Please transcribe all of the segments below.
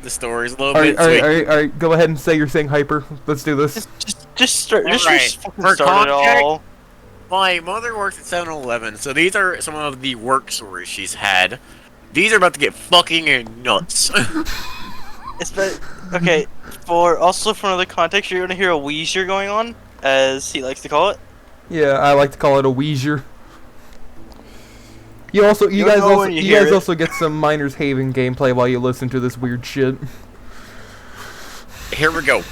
the stories a little Alright, bit. So alright, go ahead and say you're saying hyper. Let's do this. Just start. Just Alright, fucking for start it all. my mother works at 7-Eleven, so these are some of the work stories she's had. These are about to get fucking nuts. Okay, for another context, you're gonna hear a Weezer going on, as he likes to call it. Yeah, I like to call it a Weezer. You You'll know when you hear guys it. also get some Miners Haven gameplay while you listen to this weird shit. Here we go.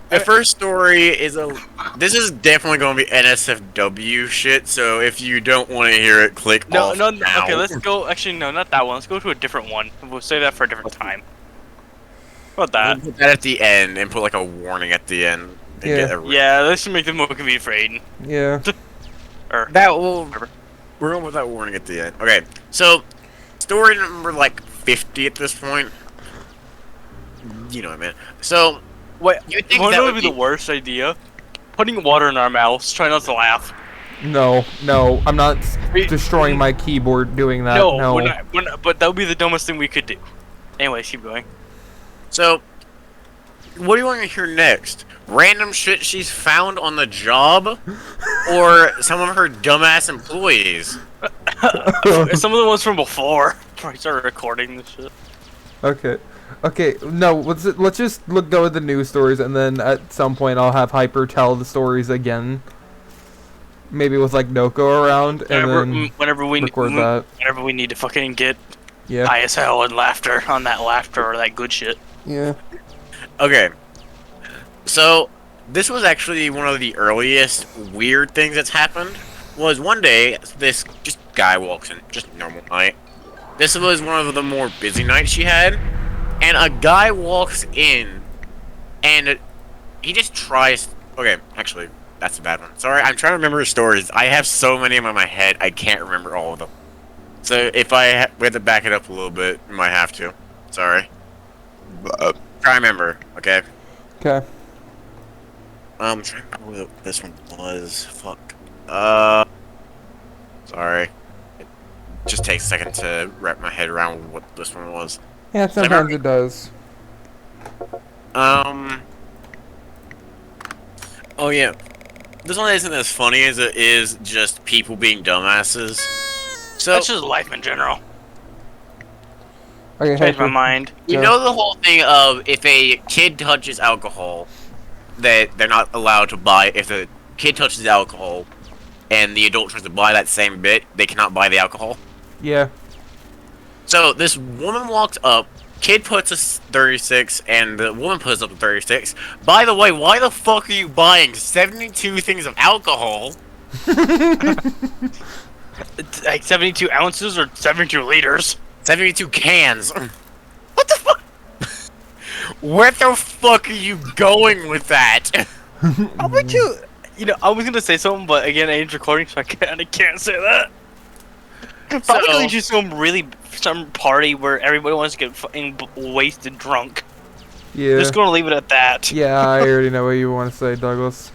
The first story is this is definitely going to be NSFW shit, so if you don't want to hear it, click off now. Okay, let's go. Actually, no, not that one. Let's go to a different one. We'll save that for a different time. How about that? We'll put that at the end and put like a warning at the end. And Yeah. get Yeah, this should make the more convenient for Aiden. Yeah. that will. We're going with that warning at the end. Okay, so story number like 50 at this point. You know what I mean. So. Wait, You think wanna that know would what would be the worst idea? Putting water in our mouths. Try not to laugh. No, I'm not destroying my keyboard doing that. No. We're not, but that would be the dumbest thing we could do. Anyways, keep going. So, what do you want to hear next? Random shit she's found on the job, or some of her dumbass employees? Some of the ones from before. Before I started recording this shit. Okay, no, let's just go with the news stories, and then at some point I'll have Hyper tell the stories again. Maybe with like Noko around, and then whenever we record that. Whenever we need to fucking get Yeah. high as hell and laughter on that laughter or that good shit. Yeah. Okay. So, this was actually one of the earliest weird things that's happened. Was one day, this just guy walks in, just normal night. This was one of the more busy nights she had. And a guy walks in, and he just tries. Okay, actually, that's a bad one. Sorry, I'm trying to remember his stories. I have so many of them in my head, I can't remember all of them. So if we have to back it up a little bit, we might have to. Sorry. Try to remember, okay? Okay. I'm trying to remember what this one was. Fuck. Sorry. It just takes a second to wrap my head around what this one was. Yeah, sometimes it does. Oh yeah. This one isn't as funny as it is just people being dumbasses. So That's just life in general. Okay, Changed my Hyper. mind. you Yeah. know the whole thing of if a kid touches alcohol, that they're not allowed to buy. If the kid touches alcohol, and the adult tries to buy that same bit, they cannot buy the alcohol. Yeah. So this woman walked up, kid puts a 36, and the woman puts up a 36. By the way, why the fuck are you buying 72 things of alcohol? It's like 72 ounces or 72 liters. 72 cans. What the fuck? Where the fuck are you going with that? How would you? You know, I was gonna say something, but again, I ain't recording, so I can't say that. Probably going to some party where everybody wants to get fucking wasted drunk. Yeah. Just gonna leave it at that. Yeah, I already know what you want to say, Douglas.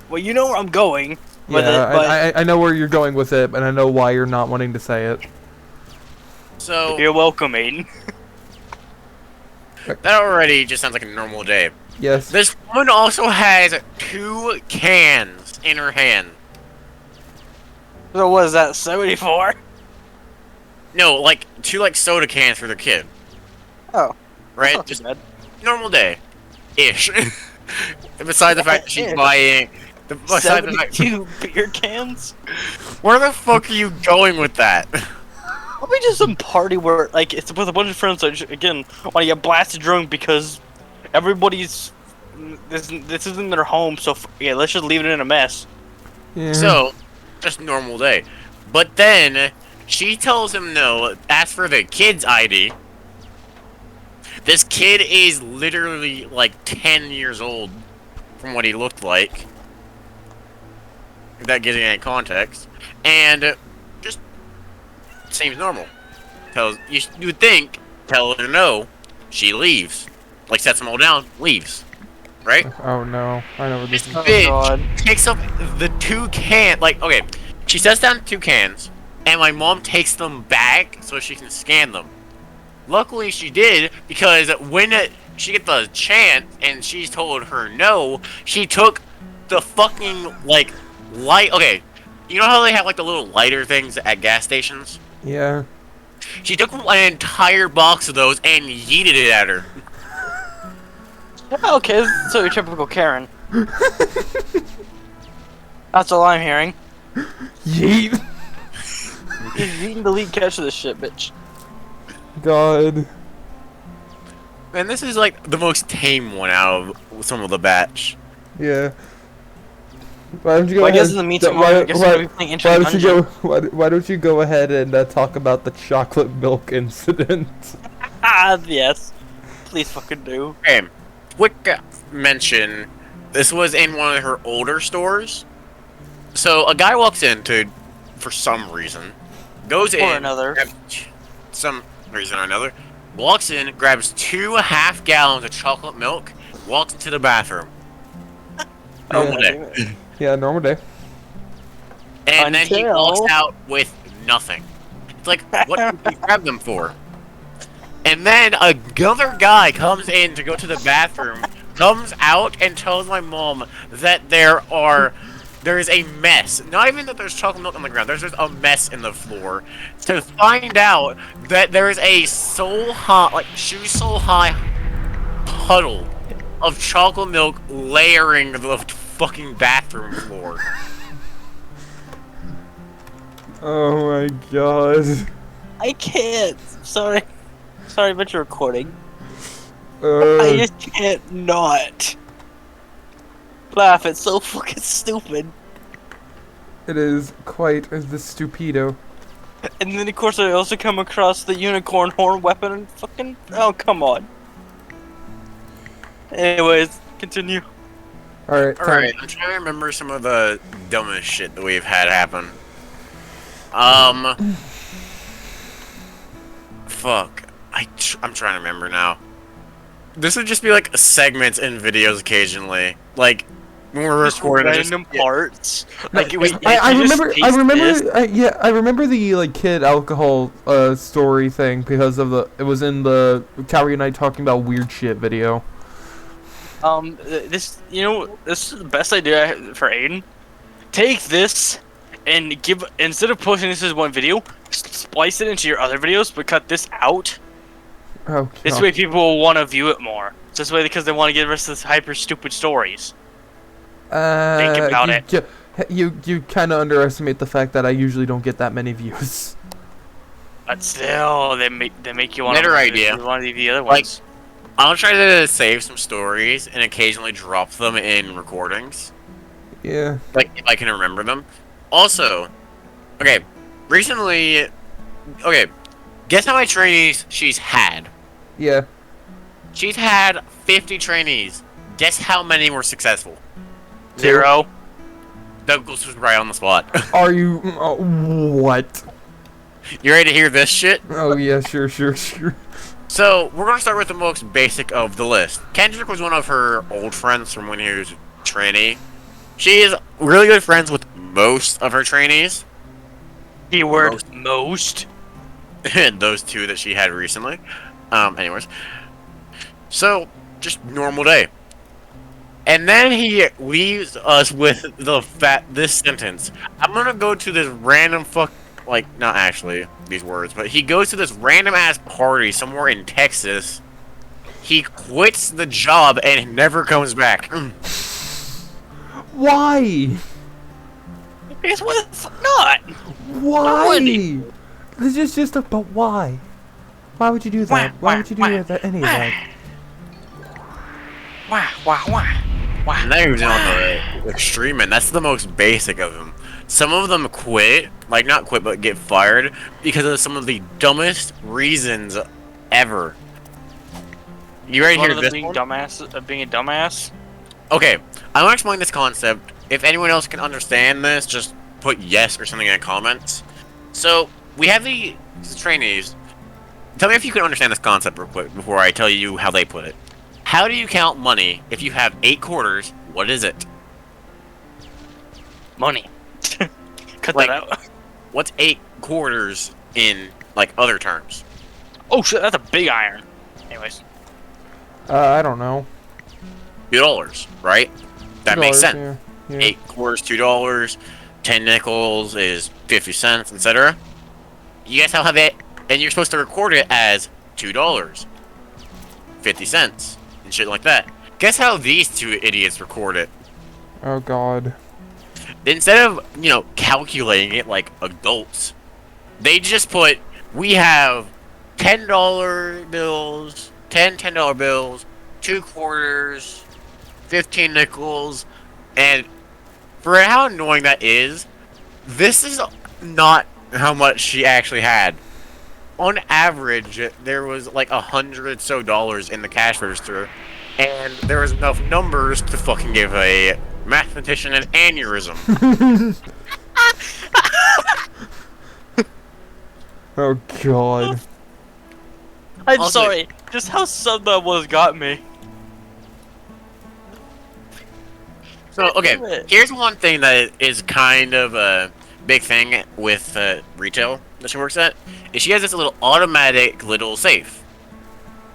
Well, you know where I'm going. With Yeah, it, but I know where you're going with it, and I know why you're not wanting to say it. So you're welcome, Aiden. that already just sounds like a normal day. Yes. This woman also has 2 cans in her hand. So what is that? 74? No, like 2 like soda cans for the kid. Oh, Right? not Just too bad. normal day. Ish. Besides the fact that she's Ish. buying besides the fact 72 beer cans? where the fuck are you going with that? Probably just some party where, like, it's with a bunch of friends that, again, want to get blasted drunk because everybody's... This isn't their home, so, yeah, let's just leave it in a mess. Yeah. So, just normal day. But then, she tells him no, asks for the kid's ID. This kid is literally, like, 10 years old from what he looked like. If that gives you any context. And, just seems normal. You would think, tell her no, she leaves. Like, sets them all down, leaves. Right? Oh no, I know what This this is. bitch picks up the 2 cans. Like, okay, she sets down 2 cans, and my mom takes them back so she can scan them. luckily she did, because when she gets the chance and she's told her no, she took the fucking, like, light. Okay, you know how they have, like, the little lighter things at gas stations? Yeah. She took an entire box of those and yeeted it at her. Okay, so your typical Karen. That's all I'm hearing. Yeet. He's eating the lead catch of this shit, bitch. God. And this is, like, the most tame one out of some of the batch. Yeah. Why don't you go Well, I ahead? guess in the meantime, I guess we're gonna be playing why Ancient don't you go? Dungeon. Why don't you go ahead and talk about the chocolate milk incident? Ah, yes. Please fucking do. Okay, quick mention. This was in one of her older stores. So a guy walks in to, for some reason, goes in, Or another. some reason or another, walks in, grabs 2 half-gallons of chocolate milk, walks into the bathroom. Normal day. Yeah, normal day. And then he Until- walks out with nothing. It's like, what did you grab them for? And then another guy comes in to go to the bathroom, comes out and tells my mom that there's a mess. Not even that there's chocolate milk on the ground, there's just a mess in the floor. To find out that there's a shoe-sole high puddle of chocolate milk layering the fucking bathroom floor. Oh my god. I can't. Sorry. Sorry, but you're recording. I just can't not laugh. It's so fucking stupid. It is quite the stupido. And then, of course, I also come across the unicorn horn weapon and fucking. Oh, come on. Anyways, continue. Alright, Alright, I'm trying to remember some of the dumbest shit that we've had happen. Fuck. I'm trying to remember now. This would just be like segments in videos occasionally. Like, when we're Just recording random parts. Like, I remember the like kid alcohol story thing because of it was in the Calvary and I talking about weird shit video. This is the best idea for Aiden. Take this and instead of posting this as one video, splice it into your other videos, but cut this out. Oh, This way people will want to view it more. This way because they want to get rid of this hyper stupid stories. Think about it. You kind of underestimate the fact that I usually don't get that many views. But still, they make you want Better idea. You want to the other Like- ones. I'll try to save some stories and occasionally drop them in recordings. Yeah. Like, if I can remember them. Also, okay, recently, okay, guess how many trainees she's had? Yeah. She's had 50 trainees. Guess how many were successful? 0. Douglas was right on the spot. Are you what? You ready to hear this shit? Oh yeah, sure. So, we're gonna start with the most basic of the list. Kendrick was one of her old friends from when he was a trainee. She is really good friends with most of her trainees. Keyword most. And those 2 that she had recently. Anyways. So, just normal day. And then he leaves us with this sentence. I'm gonna go to this random not actually these words, but he goes to this random ass party somewhere in Texas. He quits the job and never comes back. Why? Because why the fuck not? Why? This is just a but why? Why would you do that? Why would you do that? Any of that? Why? Now he's on the extreme, and that's the most basic of them. Some of them quit, like not quit, but get fired because of some of the dumbest reasons ever. You ready to hear this being one? being a dumbass. Okay, I'm gonna explain this concept. If anyone else can understand this, just put yes or something in the comments. So we have the trainees. Tell me if you can understand this concept real quick before I tell you how they put it. How do you count money if you have 8 quarters? What is it? Money. Cut Like- that out. What's 8 quarters in like other terms? Oh shit, that's a big iron. Anyways. I don't know. $2, right? That makes $2, sense. Yeah. Yeah. 8 quarters, $2. 10 nickels is 50 cents, etc. You guys have it, and you're supposed to record it as $2, 50 cents, and shit like that. Guess how these two idiots record it? Oh God. Instead of, calculating it like adults, they just put, we have $10 bills, 10 $10 bills, 2 quarters, 15 nickels, and for how annoying that is, this is not how much she actually had. On average, there was like $100 so in the cash register, and there was enough numbers to fucking give a mathematician an aneurysm. Oh God. I'm Also- sorry. Just how sub that was got me. So, okay, here's one thing that is kind of a big thing with retail that she works at, is she has this little automatic little safe.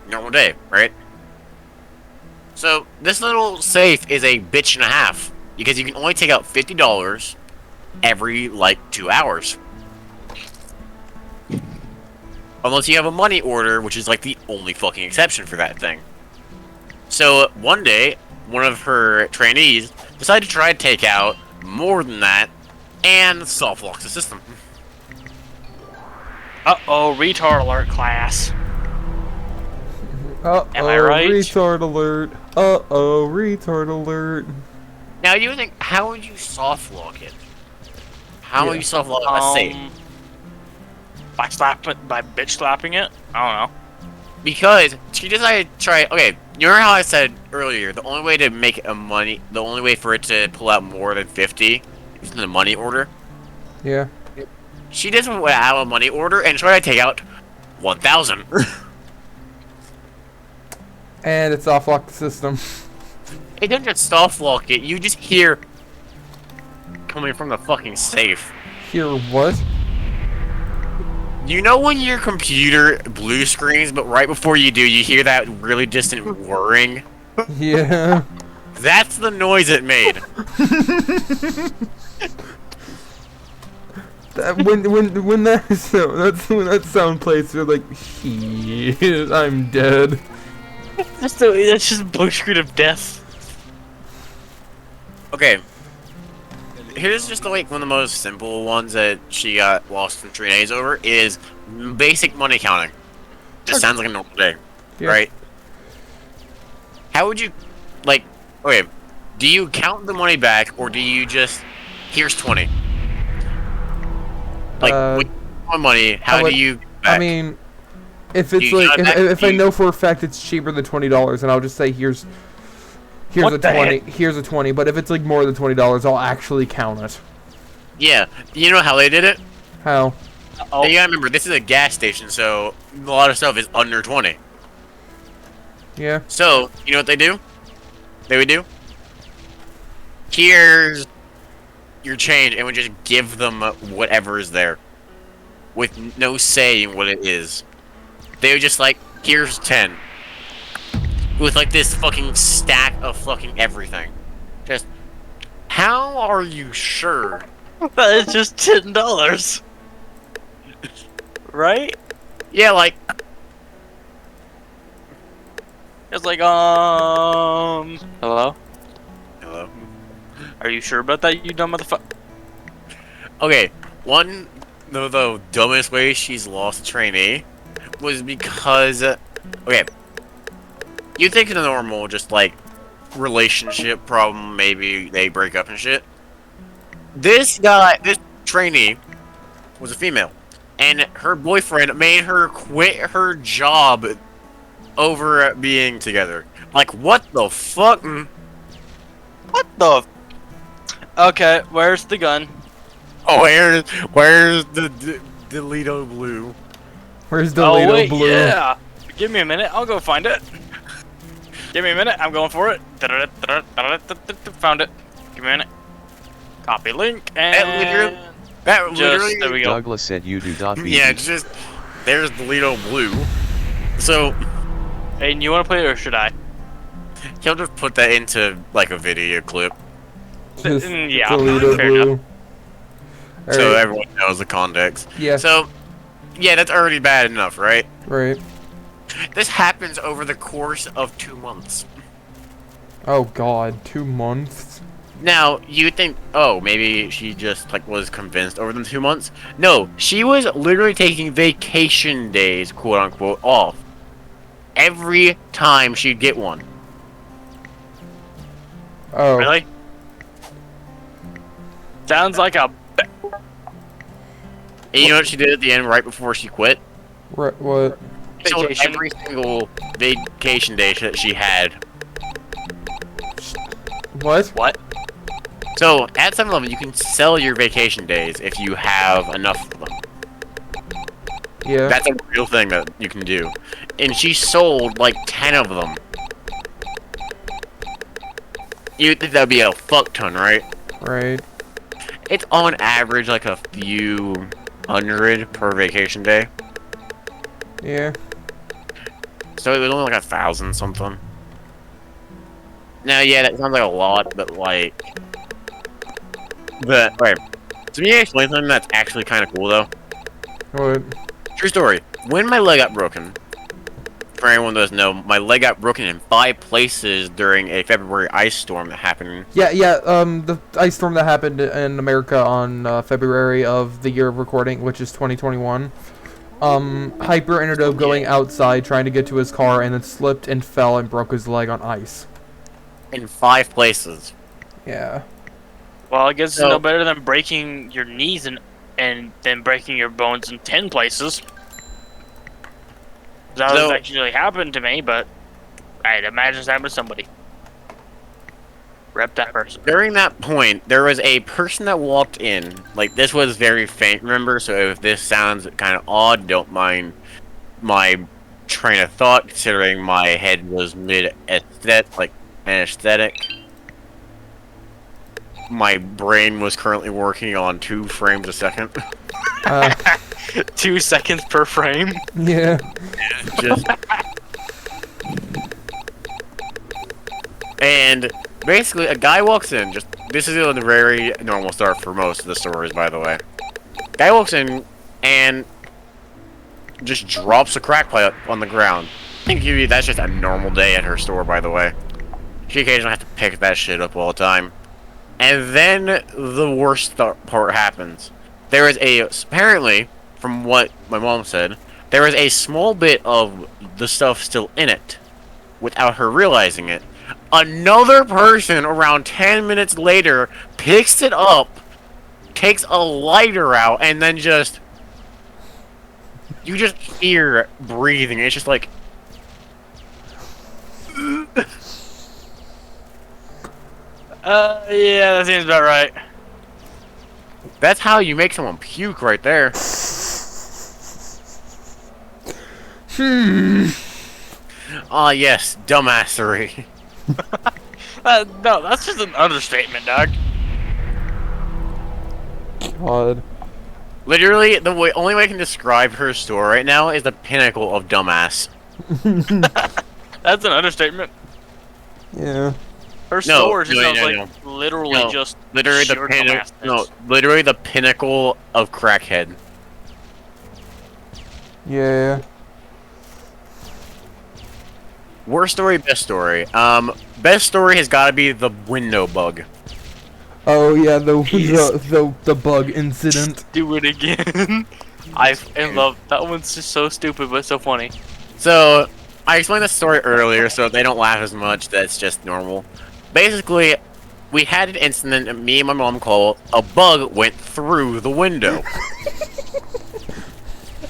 Normal day, right? So, this little safe is a bitch and a half, because you can only take out $50 every, 2 hours. Unless you have a money order, which is, the only fucking exception for that thing. So, one day, one of her trainees decided to try to take out more than that, and soft locks the system. Uh-oh, retard alert class. Uh-oh, Am I right? retard alert. Uh-oh, retard alert. Now, you would think, how would you soft lock it? How would you soft lock a safe? By bitch slapping it? I don't know. Because she decided to try. Okay, you remember how I said earlier the only way to make the only way for it to pull out more than 50 is in the money order. Yeah. She just went out a money order and tried to take out 1,000. And it's off lock the system. It doesn't just soft lock it. You just hear coming from the fucking safe. Here, what? You know when your computer blue screens, but right before you do, you hear that really distant whirring? Yeah. That's the noise it made. When that sound plays, you're like, shit, I'm dead. That's just blue screen of death. Okay. Here's just one of the most simple ones that she got lost in 3 days over is basic money counting. Just sounds like a normal day, Yeah. right? How would you, okay, do you count the money back or do you just, here's 20? With my money, how do you back? I mean, if it's You got that- if I know for a fact it's cheaper than $20, and I'll just say here's What a the 20, here's a 20. But if it's more than $20, I'll actually count it. Yeah, you know how they did it? How? Oh, You gotta remember, this is a gas station, so a lot of stuff is under 20. Yeah. So, you know what they do? They would do? Here's your change, and we just give them whatever is there. With no say in what it is. They would just here's 10. With this fucking stack of fucking everything. Just, how are you sure? that is just $10. Right? Yeah, It's like, hello? hello? Are you sure about that, you dumb motherfucker? Okay, one of the dumbest ways she's lost a trainee was because, okay, you think the normal, just relationship problem, maybe they break up and shit. This trainee was a female, and her boyfriend made her quit her job over being together. What the fuck? What the? Okay, where's the gun? Oh, where's the Lido Blue? Where's the Oh Lido wait, blue? yeah. Give me a minute, I'll go find it. Give me a minute, I'm going for it. Found it. Give me a minute. Copy link and That just literally, there we go. Douglas said you do. yeah, there's the Lido Blue. So And you want to play it or should I? he'll just put that into like a video clip, Just Yeah, Toledo fair Blue. enough. so Alright, everyone knows the context. yeah, So yeah, that's already bad enough, right? right. This happens over the course of 2 months. Oh god, 2 months? Now, you think, oh, maybe she just, like, was convinced over the 2 months? No, she was literally taking vacation days, quote-unquote, off. Every time she'd get one. Oh, Really? Sounds like a. And you know what she did at the end, right before she quit? what? She sold Vacation. every single vacation day that she had. What? What? So, at 7-Eleven, you can sell your vacation days if you have enough of them. Yeah. That's a real thing that you can do. And she sold like 10 of them. You'd think that'd be a fuck ton, right? Right. It's on average like a few hundred per vacation day. Yeah. So it was only like 1,000 something. Now, yeah, that sounds like a lot, but like... But, wait. So me explain something that's actually kind of cool, though. What? True story. When my leg got broken, for anyone who doesn't know, my leg got broken in 5 places during a February ice storm that happened. Yeah, the ice storm that happened in America on February of the year of recording, which is 2021. Hyper ended up going outside trying to get to his car and then slipped and fell and broke his leg on ice. In 5 places. Yeah. Well, I guess it's So- no better than breaking your knees and then breaking your bones in 10 places. That So- has actually happened to me, but I'd imagine it's happened to somebody. Rep that person. During that point, there was a person that walked in. Like, this was very faint, remember? So if this sounds kind of odd, don't mind my train of thought, considering my head was mid-aesthetic, like, anesthetic. My brain was currently working on 2 frames a second. 2 seconds per frame. Yeah. Just... And basically, a guy walks in. Just this is a very normal start for most of the stories, by the way. Guy walks in and just drops a crack pipe on the ground. I think that's just a normal day at her store, by the way. She occasionally has to pick that shit up all the time. And then the worst part happens. There is apparently, from what my mom said, there is a small bit of the stuff still in it, without her realizing it. Another person around 10 minutes later picks it up, takes a lighter out, and then just... You just hear breathing. It's just like... Yeah, that seems about right. That's how you make someone puke right there. Ah, yes, dumbassery. No, that's just an understatement, dog. God. Literally, the only way I can describe her store right now is the pinnacle of dumbass. That's an understatement. Yeah. Her store just no, sounds no, like literally No, just Literally the sheer pinnacle. dumbassness. No, literally the pinnacle of crackhead. Yeah. Worst story, best story. Best story has got to be the window bug. Oh yeah, the Jeez. the bug incident. Do it again. I love that one's just so stupid but so funny. So, I explained the story earlier, so if they don't laugh as much, that's just normal. Basically, we had an incident that me and my mom call a bug went through the window.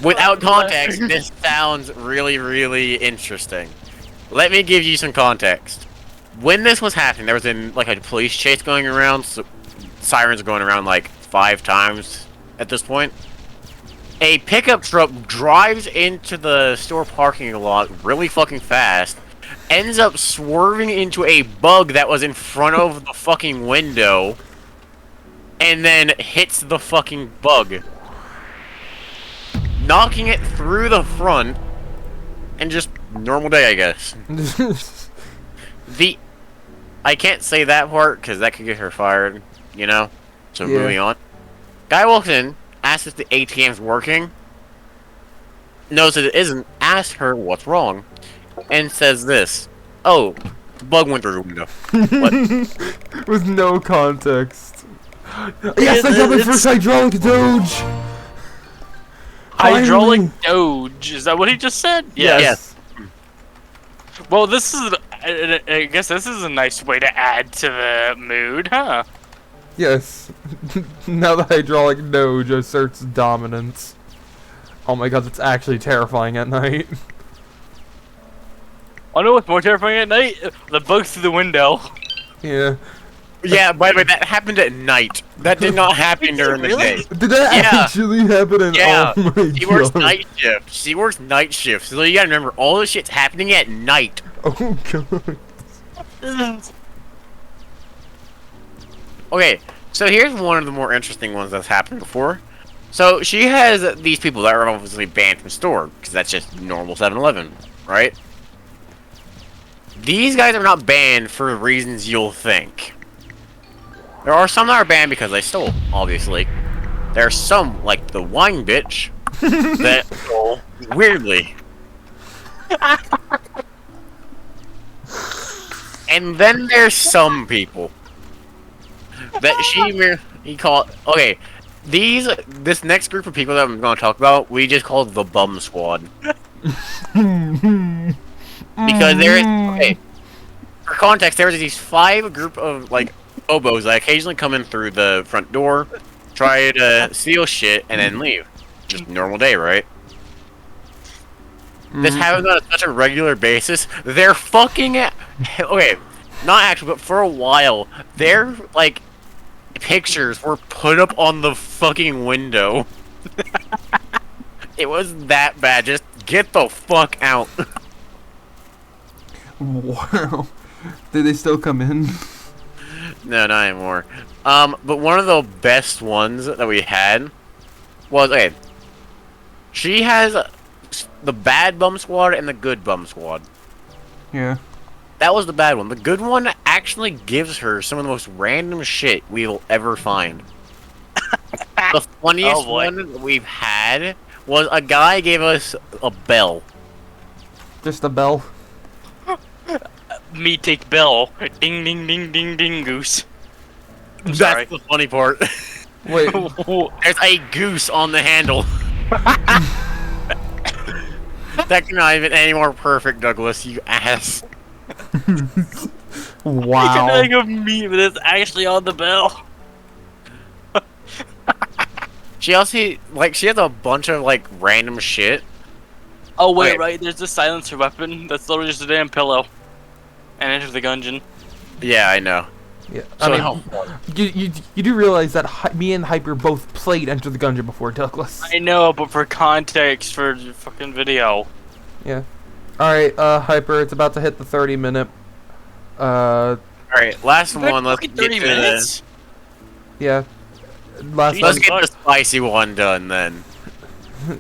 Without context, this sounds really, really interesting. Let me give you some context. When this was happening, there was like a police chase going around, so sirens going around like 5 times at this point. A pickup truck drives into the store parking lot really fucking fast, ends up swerving into a bug that was in front of the fucking window, and then hits the fucking bug, knocking it through the front, and just normal day, I guess. I can't say that part because that could get her fired, you know? So Yeah. moving on. Guy walks in, asks if the ATM's working, knows that it isn't, asks her what's wrong, and says this. Oh, bug went through the window. What? With no context. Yes, I got my first hydraulic doge! Hydraulic Finally. Doge. Is that what he just said? Yes. Well, this is. I guess this is a nice way to add to the mood, huh? Yes. Now the hydraulic doge asserts dominance. Oh my god, that's actually terrifying at night. I know what's more terrifying at night? The bug through the window. Yeah. Yeah, by the way, that happened at night. That did not happen during the Really? day. Did that Yeah. actually happen? In, Yeah. Oh my She works god. night shift. She works night shift. So you gotta remember, all this shit's happening at night. Oh god. Okay, so here's one of the more interesting ones that's happened before. So she has these people that are obviously banned from store, because that's just normal 7-Eleven, right? These guys are not banned for reasons you'll think. There are some that are banned because they stole, obviously. There are some, like the wine bitch, that stole weirdly. And then there's some people that okay, this next group of people that I'm going to talk about, we just call the bum squad. Because okay, for context, there's these 5 group of like hobos that occasionally come in through the front door, try to steal shit, and then leave. Just normal day, right? This happens on such a regular basis. They're fucking okay, not actually, but for a while, their like pictures were put up on the fucking window. It was that bad. Just get the fuck out. Wow. Did they still come in? No, not anymore. But one of the best ones that we had was okay. She has the bad bum squad and the good bum squad. Yeah. That was the bad one. The good one actually gives her some of the most random shit we will ever find. The funniest one that we've had was a guy gave us a bell. Just a bell. Me take bell. Ding ding ding ding ding goose. I'm That's sorry. the funny part. Wait. There's a goose on the handle. That cannot even any more perfect, Douglas, you ass. Wow. Like a meme that's actually on the bell. She also, like, she has a bunch of, like, random shit. Oh wait, Okay. right. There's the silencer weapon. That's literally just a damn pillow. And enter the gungeon. Yeah, I know. Yeah. So I mean, you do realize that me and Hyper both played Enter the Gungeon before, Douglas. I know, but for context, for the fucking video. Yeah. Alright, Hyper, it's about to hit the 30-minute. Alright, last one, let's Fucking get 30 to minutes? Yeah. Last Jesus. let's one. get the spicy one done, then.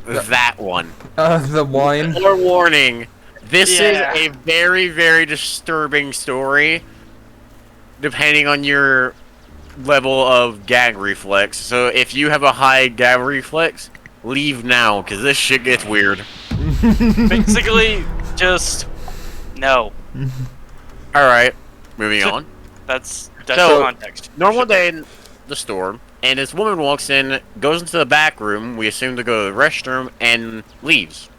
That one. The wine. Forewarning, this Yeah. is a very, very disturbing story, depending on your level of gag reflex. So if you have a high gag reflex, leave now, because this shit gets weird. Basically, just no. Alright, moving on. That's So, context. Normal day in the store, and this woman walks in, goes into the back room, we assume to go to the restroom, and leaves.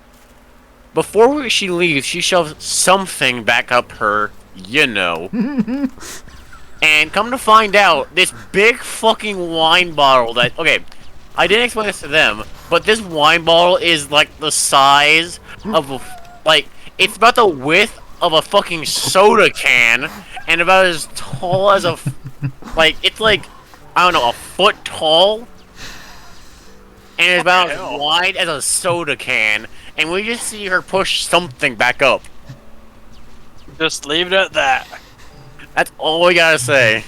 Before she leaves, she shoves something back up her, you know. And come to find out, this big fucking wine bottle that, okay, I didn't explain this to them, but this wine bottle is like the size of a, like, it's about the width of a fucking soda can, and about as tall as a, like, it's like, I don't know, a foot tall, and it's about as wide as a soda can, and we just see her push something back up. Just leave it at that. That's all we gotta say.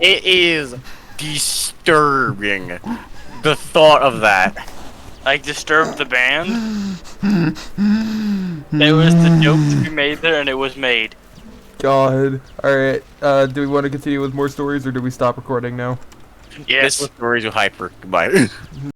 It is disturbing, the thought of that. Like disturb the band. There was the joke to be made there, and it was made. God. Alright, do we want to continue with more stories, or do we stop recording now? Yes. This was stories with Hyper. Goodbye.